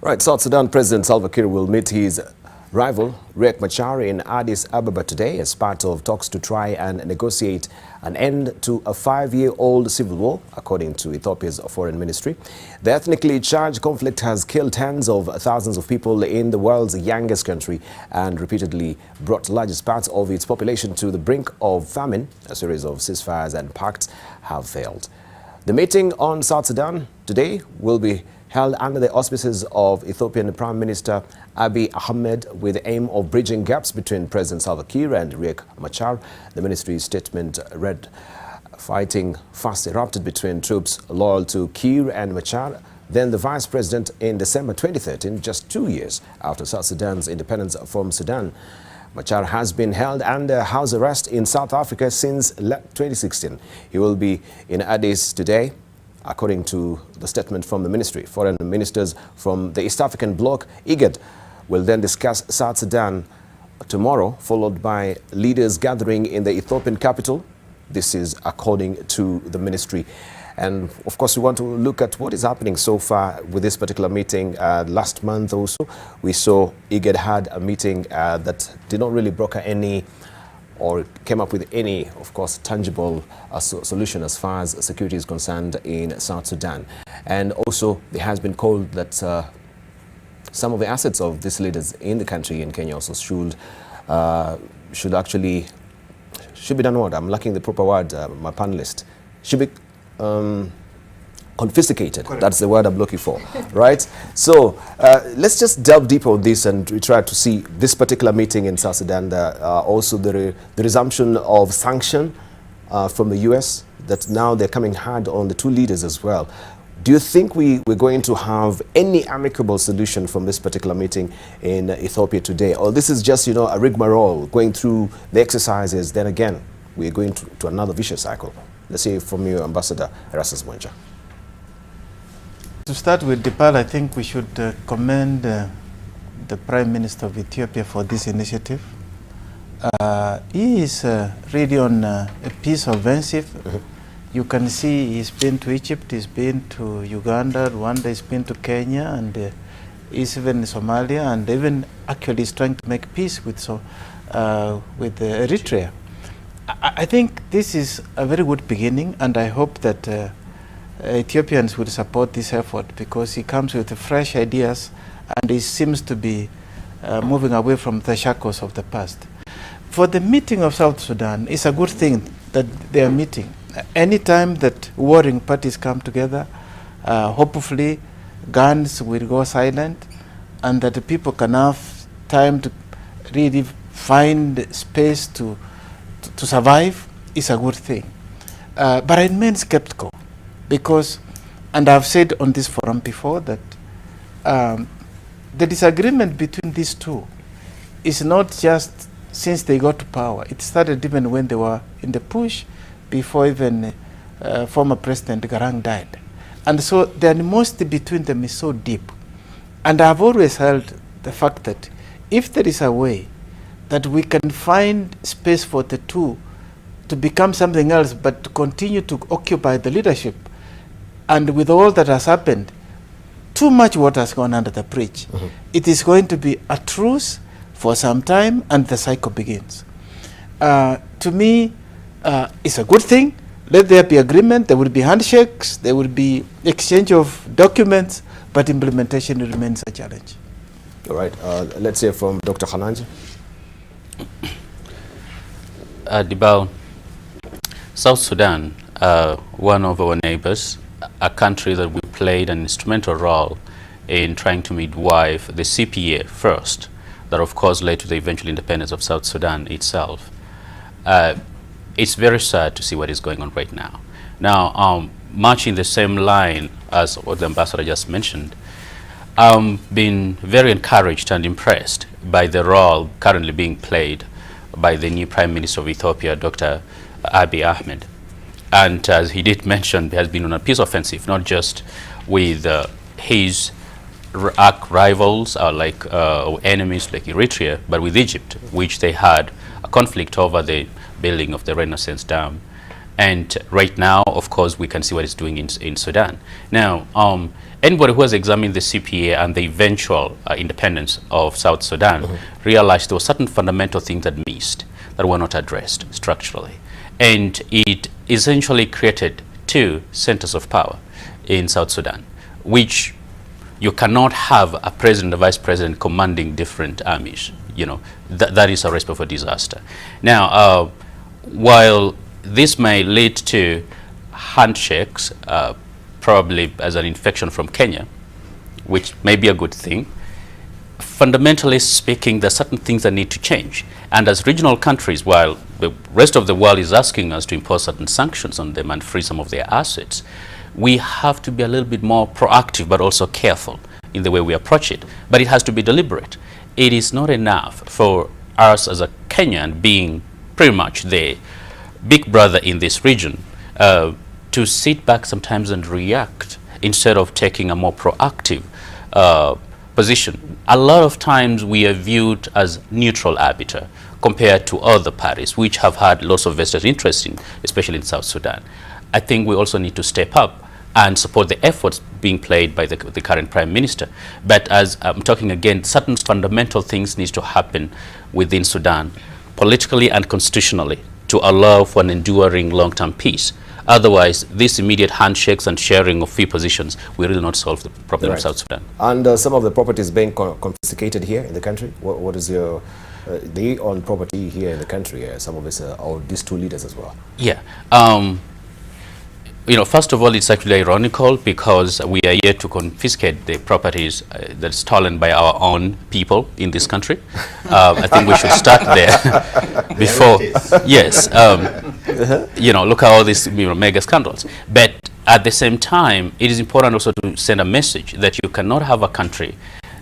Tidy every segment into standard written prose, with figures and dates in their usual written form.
Right, South Sudan President Salva Kiir will meet his rival Kiir and Machar in Addis Ababa today as part of talks to try and negotiate an end to a 5-year-old civil war, according to Ethiopia's foreign ministry. The ethnically charged conflict has killed tens of thousands of people in the world's youngest country and repeatedly brought largest parts of its population to the brink of famine. A series of ceasefires and pacts have failed. The meeting on South Sudan today will be held under the auspices of Ethiopian Prime Minister Abiy Ahmed with the aim of bridging gaps between President Salva Kiir and Kiir and Machar. The ministry's statement read, "Fighting first erupted between troops loyal to Kiir and Machar, then the vice president in December 2013, just 2 years after South Sudan's independence from Sudan. Machar has been held under house arrest in South Africa since 2016. He will be in Addis today, according to the statement from the ministry. Foreign ministers from the East African bloc, IGAD, will then discuss South Sudan tomorrow, followed by leaders gathering in the Ethiopian capital. This is according to the ministry. And of course, we want to look at what is happening so far with this particular meeting. Last month also, we saw IGAD had a meeting that did not really broker any or came up with any, of course, tangible solution as far as security is concerned in South Sudan. And also, there has been called that some of the assets of these leaders in the country, in Kenya, also should be done what? I'm lacking the proper word, my panelist. Should be confiscated. Correct. That's the word I'm looking for, right? So let's just delve deeper on this and we try to see this particular meeting in South Sudan, also the resumption of sanction from the US, that now they're coming hard on the two leaders as well. Do you think we're going to have any amicable solution from this particular meeting in Ethiopia today? Or this is just, you know, a rigmarole, going through the exercises, then again, we're going to another vicious cycle? Let's see from you, Ambassador Erastus Mwanja. To start with, Dipal, I think we should commend the Prime Minister of Ethiopia for this initiative. He is really on a peace offensive. You can see he's been to Egypt, he's been to Uganda, Rwanda, he's been to Kenya, and he's even in Somalia, and even actually is trying to make peace with Eritrea. I think this is a very good beginning, and I hope that Ethiopians will support this effort because he comes with fresh ideas and he seems to be moving away from the shackles of the past. For the meeting of South Sudan, it's a good thing that they are meeting. Anytime that warring parties come together, hopefully guns will go silent and that the people can have time to really find space to survive. Is a good thing. But I remain skeptical. Because, and I've said on this forum before that the disagreement between these two is not just since they got to power. It started even when they were in the push, before even former President Garang died. And so the animosity between them is so deep. And I've always held the fact that if there is a way that we can find space for the two to become something else, but to continue to occupy the leadership, and with all that has happened, too much water has gone under the bridge. It is going to be a truce for some time, and the cycle begins. To me, it's a good thing. Let there be agreement. There will be handshakes. There will be exchange of documents, but implementation remains a challenge. All right. Let's hear from Dr. Khananji. Dibao, South Sudan, one of our neighbors, a country that we played an instrumental role in trying to midwife the CPA first, that of course led to the eventual independence of South Sudan itself. It's very sad to see what is going on right now. Now, much in the same line as what the ambassador just mentioned, been very encouraged and impressed by the role currently being played by the new Prime Minister of Ethiopia, Dr. Abiy Ahmed. And as he did mention, he has been on a peace offensive, not just with his rivals like enemies like Eritrea, but with Egypt, which they had a conflict over the building of the Renaissance Dam. And right now, of course, we can see what it's doing in Sudan. Now, anybody who has examined the CPA and the eventual independence of South Sudan realized there were certain fundamental things that missed, that were not addressed structurally. And it essentially created two centers of power in South Sudan, which you cannot have a president, a vice president commanding different armies. You know, that is a recipe for disaster. Now, while this may lead to handshakes, probably as an infection from Kenya, which may be a good thing, fundamentally speaking, there are certain things that need to change. And as regional countries, while the rest of the world is asking us to impose certain sanctions on them and free some of their assets, we have to be a little bit more proactive, but also careful in the way we approach it. But it has to be deliberate. It is not enough for us as a Kenyan, being pretty much the big brother in this region, to sit back sometimes and react instead of taking a more proactive position. A lot of times we are viewed as neutral arbiter compared to other parties which have had lots of vested interest in, especially in South Sudan. I think we also need to step up and support the efforts being played by the current Prime Minister. But as I'm talking again, certain fundamental things need to happen within Sudan, politically and constitutionally, to allow for an enduring long-term peace. Otherwise, these immediate handshakes and sharing of free positions will really not solve the problem of South Sudan. And some of the properties being confiscated here in the country, what is your, they own property here in the country, some of this, or these two leaders as well? Yeah. You know, first of all, it's actually ironical because we are yet to confiscate the properties that's stolen by our own people in this country. I think we should start there before. Yes. You know, look at all these mega scandals. But at the same time, it is important also to send a message that you cannot have a country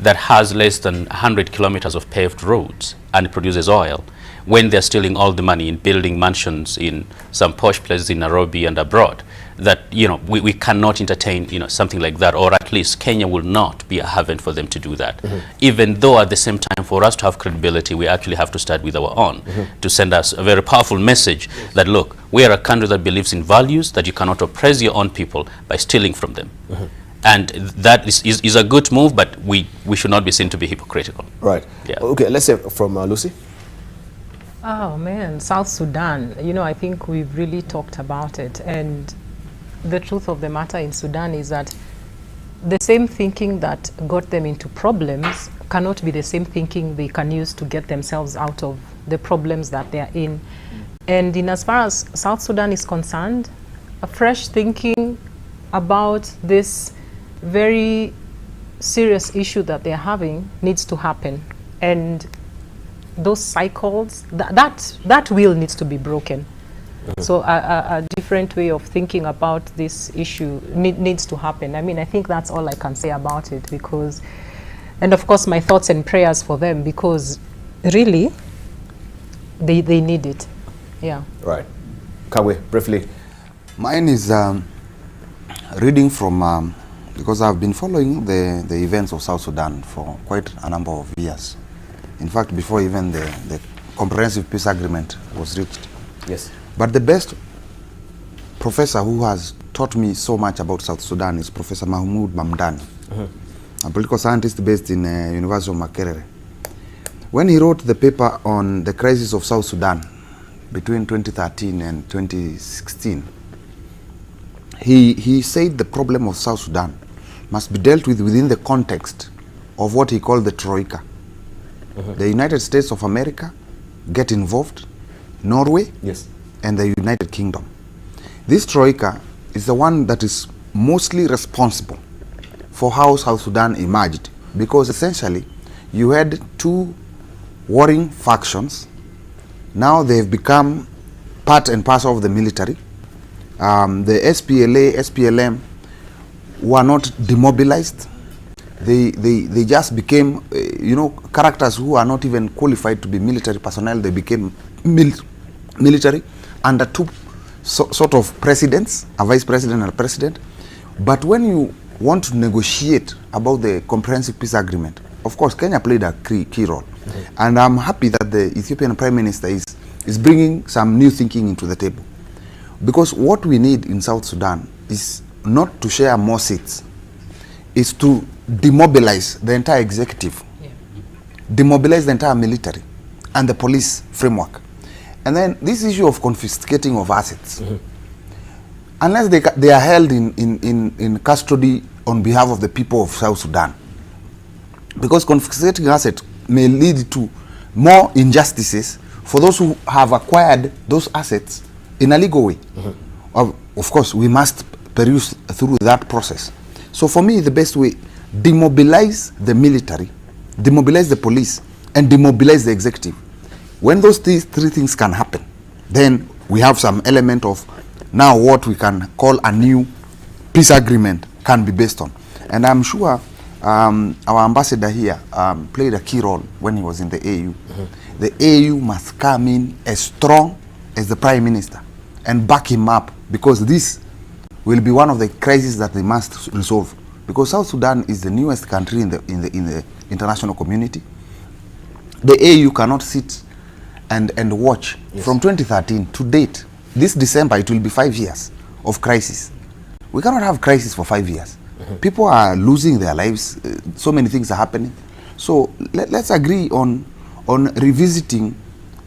that has less than 100 kilometers of paved roads and produces oil when they're stealing all the money in building mansions in some posh places in Nairobi and abroad. That, you know, we cannot entertain, you know, something like that, or at least Kenya will not be a haven for them to do that. Even though at the same time, for us to have credibility, we actually have to start with our own, to send us a very powerful message that, look, we are a country that believes in values, that you cannot oppress your own people by stealing from them. And that is a good move, but we should not be seen to be hypocritical. Right. Yeah. Okay, let's say from Lucy. Oh man, South Sudan, you know, I think we've really talked about it, and the truth of the matter in Sudan is that the same thinking that got them into problems cannot be the same thinking they can use to get themselves out of the problems that they're in. And in as far as South Sudan is concerned, a fresh thinking about this very serious issue that they're having needs to happen. And those cycles, that wheel needs to be broken. So a different way of thinking about this issue needs to happen. I mean, I think that's all I can say about it, because, and of course my thoughts and prayers for them, because really they need it. Yeah. Right. Can we briefly? Mine is reading from, because I've been following the events of South Sudan for quite a number of years. In fact, before even the comprehensive peace agreement was reached. Yes. But the best professor who has taught me so much about South Sudan is Professor Mahmoud Mamdani, a political scientist based in University of Makerere. When he wrote the paper on the crisis of South Sudan between 2013 and 2016, he said the problem of South Sudan must be dealt with within the context of what he called the Troika. The United States of America get involved, Norway, yes, and the United Kingdom. This Troika is the one that is mostly responsible for how South Sudan emerged, because essentially you had two warring factions. Now they've become part and parcel of the military. The SPLA, SPLM were not demobilized. They just became, you know, characters who are not even qualified to be military personnel. They became military under two sort of presidents, a vice president and a president. But when you want to negotiate about the comprehensive peace agreement, of course, Kenya played a key role. And I'm happy that the Ethiopian Prime Minister is bringing some new thinking into the table. Because what we need in South Sudan is not to share more seats. is to demobilize the entire executive, demobilize the entire military and the police framework. And then this issue of confiscating of assets, unless they are held in custody on behalf of the people of South Sudan, because confiscating assets may lead to more injustices for those who have acquired those assets in a legal way. Of course, we must peruse through that process. So for me, the best way, demobilize the military, demobilize the police, and demobilize the executive. When those three things can happen, then we have some element of now what we can call a new peace agreement can be based on. And I'm sure our ambassador here played a key role when he was in the AU. The AU must come in as strong as the Prime Minister and back him up, because this will be one of the crises that they must resolve. Because South Sudan is the newest country in the international community. The AU cannot sit and watch. From 2013 to date. This December it will be 5 years of crisis. We cannot have crisis for 5 years. People are losing their lives. So many things are happening. So let's agree on revisiting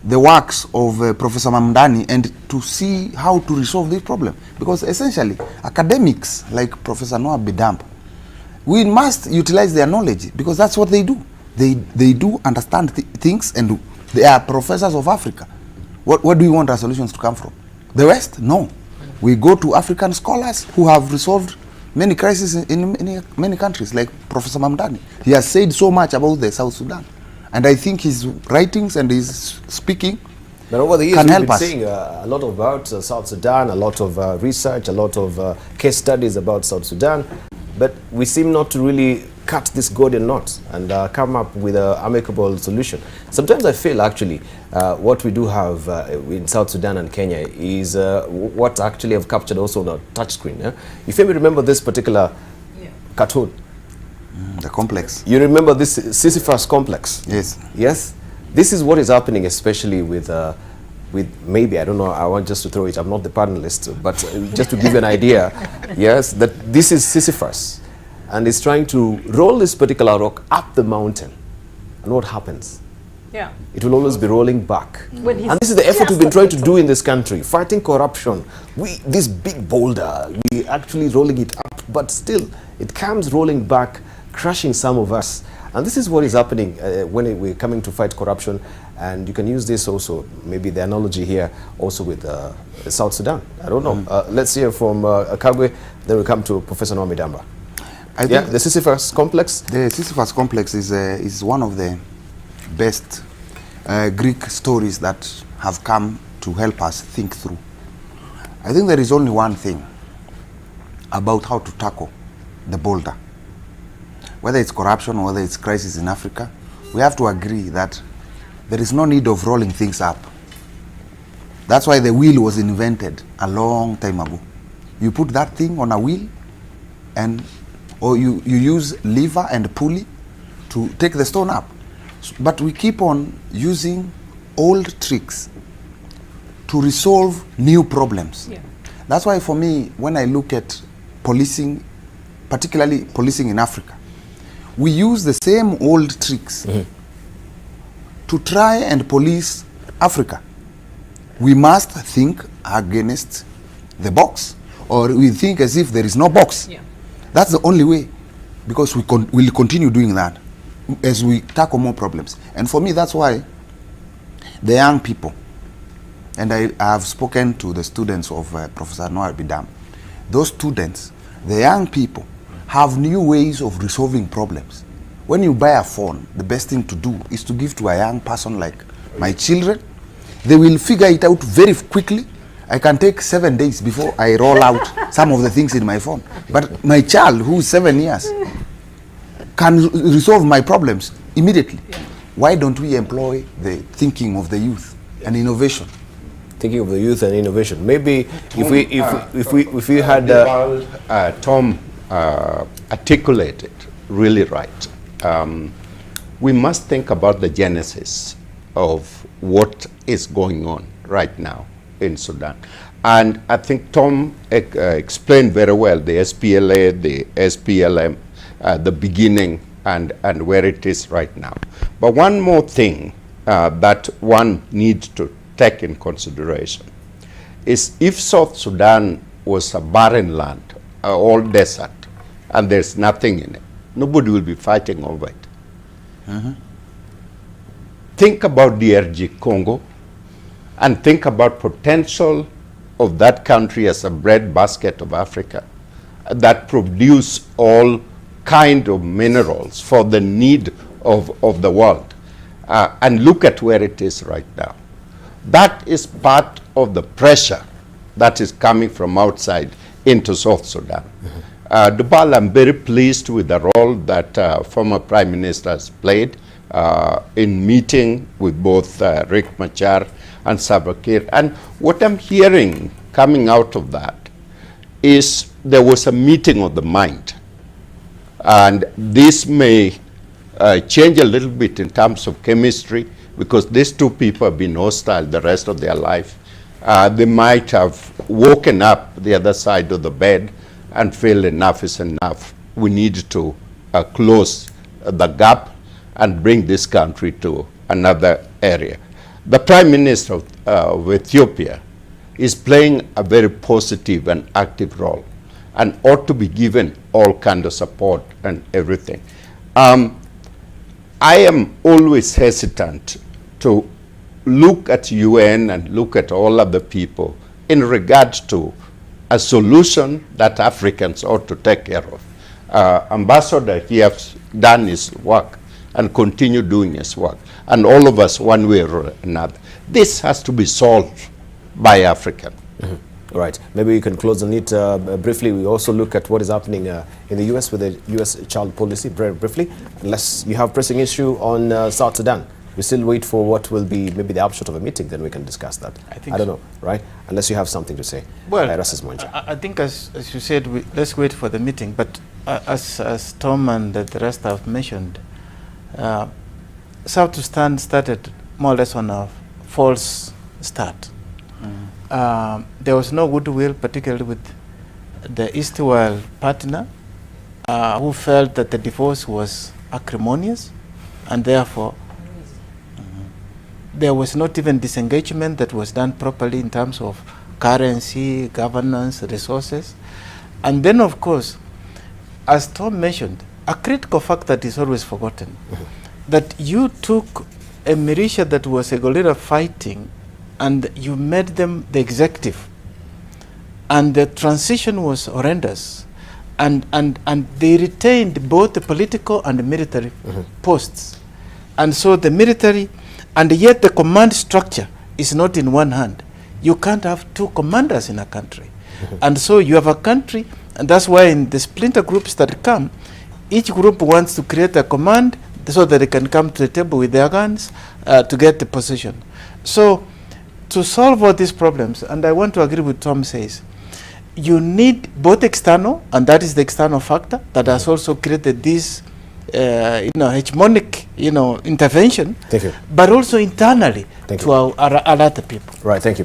the works of Professor Mamdani and to see how to resolve this problem. Because essentially, academics like Professor Noah Bidamp, we must utilize their knowledge, because that's what they do. They do understand things, and they are professors of Africa. What do we want our solutions to come from? The West? No. We go to African scholars who have resolved many crises in many countries, like Professor Mamdani. He has said so much about the South Sudan. And I think his writings and his speaking but over the years, can we've help been us. saying a lot about South Sudan, a lot of research, a lot of case studies about South Sudan, but we seem not to really cut this Gordian knot and come up with an amicable solution. Sometimes I feel actually what we do have in South Sudan and Kenya is what actually have captured also on a touchscreen. Yeah? If you remember this particular cartoon, The complex. you remember this Sisyphus complex? Yes. Yes, this is what is happening, especially with maybe, I don't know, I want just to throw it, I'm not the panelist, but just to give you an idea, yes, that this is Sisyphus, and it's trying to roll this particular rock up the mountain, and what happens? Yeah. It will always be rolling back. When he's And this is the effort we've been just trying to a do in this country, fighting corruption. This big boulder, we actually rolling it up, but still, it comes rolling back, crushing some of us. And this is what is happening when we're coming to fight corruption. And you can use this also, maybe the analogy here, also with South Sudan. I don't know. Let's hear from Kagwe, then we'll come to Professor Noah Bidamp. I think The Sisyphus complex. the Sisyphus complex is one of the best Greek stories that have come to help us think through. I think there is only one thing about how to tackle the boulder. Whether it's corruption or whether it's crisis in Africa, we have to agree that there is no need of rolling things up. That's why the wheel was invented a long time ago. You put that thing on a wheel, or you use lever and pulley to take the stone up. But we keep on using old tricks to resolve new problems. Yeah. That's why for me, when I look at policing, particularly policing in Africa, we use the same old tricks to try and police Africa. We must think against the box, or we think as if there is no box. Yeah. That's the only way, because we'll continue doing that as we tackle more problems. And for me, that's why the young people, and I have spoken to the students of Professor Noah Bidamp, those students, the young people, have new ways of resolving problems. When you buy a phone, the best thing to do is to give to a young person like my children. They will figure it out very quickly. I can take 7 days before I roll out some of the things in my phone. But my child, who is 7 years, can resolve my problems immediately. Yeah. Why don't we employ the thinking of the youth and innovation? Thinking of the youth and innovation. Maybe if we had Tom articulated really right. We must think about the genesis of what is going on right now in Sudan. And I think Tom explained very well the SPLA, the SPLM, the beginning and where it is right now. But one more thing that one needs to take in consideration is if South Sudan was a barren land, all desert, and there's nothing in it, nobody will be fighting over it. Think about DRG Congo and think about potential of that country as a breadbasket of Africa that produce all kind of minerals for the need of the world. And look at where it is right now. That is part of the pressure that is coming from outside into South Sudan. Dubal, I'm very pleased with the role that former Prime Minister has played in meeting with both Riek Machar and Salva Kiir. And what I'm hearing coming out of that is there was a meeting of the mind. And this may change a little bit in terms of chemistry, because these two people have been hostile the rest of their life. They might have woken up the other side of the bed and feel enough is enough. We need to close the gap and bring this country to another area. The Prime Minister of Ethiopia is playing a very positive and active role and ought to be given all kind of support and everything. I am always hesitant to look at UN and look at all other people in regards to a solution that Africans ought to take care of. Ambassador, he has done his work and continue doing his work. And all of us, one way or another. This has to be solved by Africa. All right. Maybe we can close on it briefly. We also look at what is happening in the U.S. with the U.S. child policy, very briefly. Unless you have pressing issue on South Sudan. We still wait for what will be maybe the upshot of a meeting, then we can discuss that. I don't know, right? Unless you have something to say. Well, I think as you said, let's wait for the meeting. But as Tom and the rest have mentioned, South Sudan started more or less on a false start. There was no goodwill, particularly with the Eastwell partner, who felt that the divorce was acrimonious, and therefore there was not even disengagement that was done properly in terms of currency, governance, resources. And then, of course, as Tom mentioned, a critical fact that is always forgotten, that you took a militia that was a guerrilla fighting and you made them the executive. And the transition was horrendous. And they retained both the political and the military posts. And so the military, and yet the command structure is not in one hand. You can't have two commanders in a country. And so you have a country, and that's why in the splinter groups that come, each group wants to create a command so that they can come to the table with their guns to get the position. So to solve all these problems, and I want to agree with Tom says, you need both external, and that is the external factor that has also created this hegemonic, intervention, Thank you. but also internally to alert the people. Right, thank you.